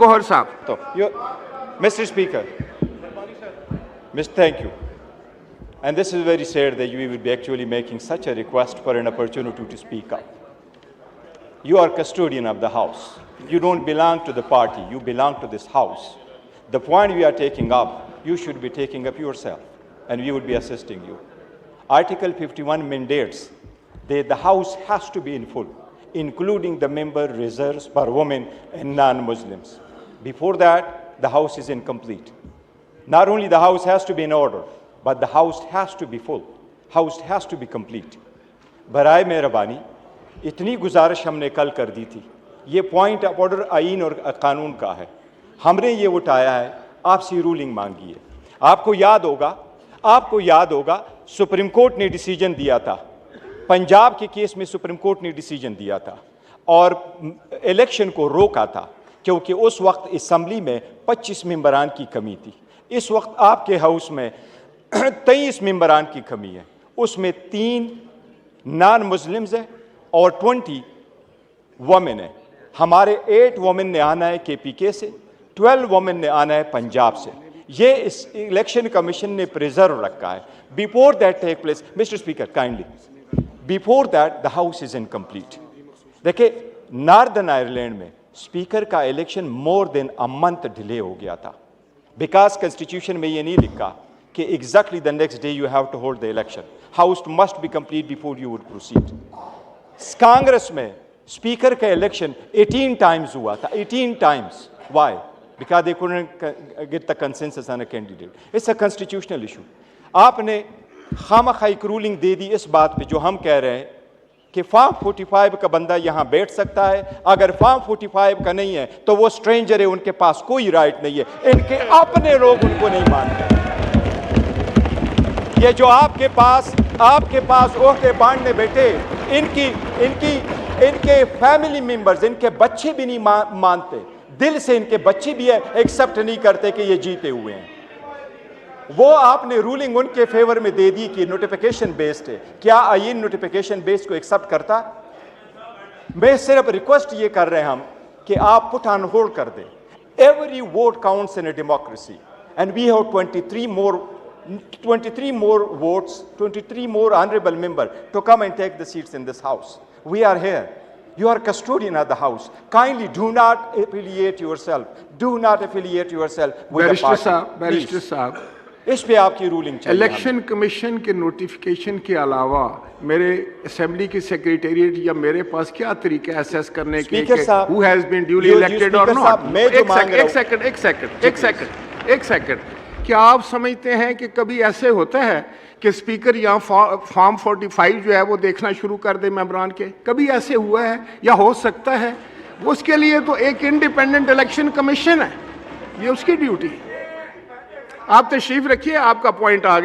Gohar Saab. So, Mr. Speaker, thank you. And this is very sad that you would be actually making such a request for an opportunity to speak up. You are custodian of the House. You don't belong to the party. You belong to this House. The point we are taking up, you should be taking up yourself, and we would be assisting you. Article 51 mandates that the House has to be in full, including the member reserves for women and non-Muslims. Before that, the House is incomplete. Not only the House has to be in order, but the House has to be full. House has to be complete. برائے مہربانی اتنی گزارش ہم نے کل کر دی تھی. یہ پوائنٹ آف آرڈر آئین اور قانون کا ہے. ہم نے یہ اٹھایا ہے, آپ سے رولنگ مانگی ہے. آپ کو یاد ہوگا سپریم کورٹ نے ڈیسیجن دیا تھا, پنجاب کے کیس میں سپریم کورٹ نے ڈیسیجن دیا تھا اور الیکشن کو روکا تھا کیونکہ اس وقت اسمبلی میں 25 ممبران کی کمی تھی. اس وقت آپ کے ہاؤس میں 23 ممبران کی کمی ہے. اس میں 3 نان مسلمز ہیں اور 20 وومن ہیں. ہمارے 8 وومن نے آنا ہے کے پی کے سے, 12 وومن نے آنا ہے پنجاب سے. یہ اس الیکشن کمیشن نے پریزرو رکھا ہے. Before that take place, mister speaker kindly, before that the house is incomplete. دیکھیں ناردرن آئرلینڈ میں اسپیکر کا election more than a month delay ہو گیا تھا, بیکاز کنسٹیٹیوشن میں یہ نہیں لکھا کہ exactly the next day you have to hold the election. House must be complete before you would proceed. Congress میں اسپیکر کا الیکشن 18 ٹائمز ہوا تھا, 18 times. Why? Because they couldn't get the consensus on a candidate. It's a constitutional issue. آپ نے خامخواہ ایک rolling دے دی اس بات پہ جو ہم کہہ رہے ہیں کہ فارم 45 کا بندہ یہاں بیٹھ سکتا ہے. اگر فارم 45 کا نہیں ہے تو وہ اسٹرینجر ہے, ان کے پاس کوئی رائٹ نہیں ہے. ان کے اپنے لوگ ان کو نہیں مانتے. یہ جو آپ کے پاس عہدے بانٹنے بیٹھے, ان کے فیملی ممبرز, ان کے بچے بھی نہیں مانتے. دل سے ان کے بچے بھی ایکسپٹ نہیں کرتے کہ یہ جیتے ہوئے ہیں. وہ آپ نے رولنگ ان کے فیور میں دے دی کہ نوٹیفیکیشن بیسڈ ہے. کیا آئین نوٹیفیکیشن بیسڈ کو ایکسپٹ کرتا؟ میں صرف ریکویسٹ یہ کر رہے ہیں ہم کہ آپ پٹ آن ہولڈ کر دیں. Every vote counts in a democracy, and we have 23 more votes, 23 more honorable members to come and take the seats in this house. We are here. You are custodian of the house. Kindly do not affiliate yourself. Do not affiliate yourself with the party. Barrister Saab, اس پہ آپ کی rolling چاہیے. Election commission کے notification کے علاوہ میرے assembly کی secretariat یا میرے پاس کیا طریقہ ہے اسیس کرنے کے کہ who has been duly elected or not? ایک سیکنڈ. کیا آپ سمجھتے ہیں کہ کبھی ایسے ہوتا ہے کہ اسپیکر یہاں فارم 45 جو ہے وہ دیکھنا شروع کر دے ممبران کے؟ کبھی ایسے ہوا ہے یا ہو سکتا ہے؟ اس کے لیے تو ایک انڈیپینڈنٹ الیکشن کمیشن ہے, یہ اس کی ڈیوٹی. آپ تشریف رکھیے, آپ کا پوائنٹ آ گیا.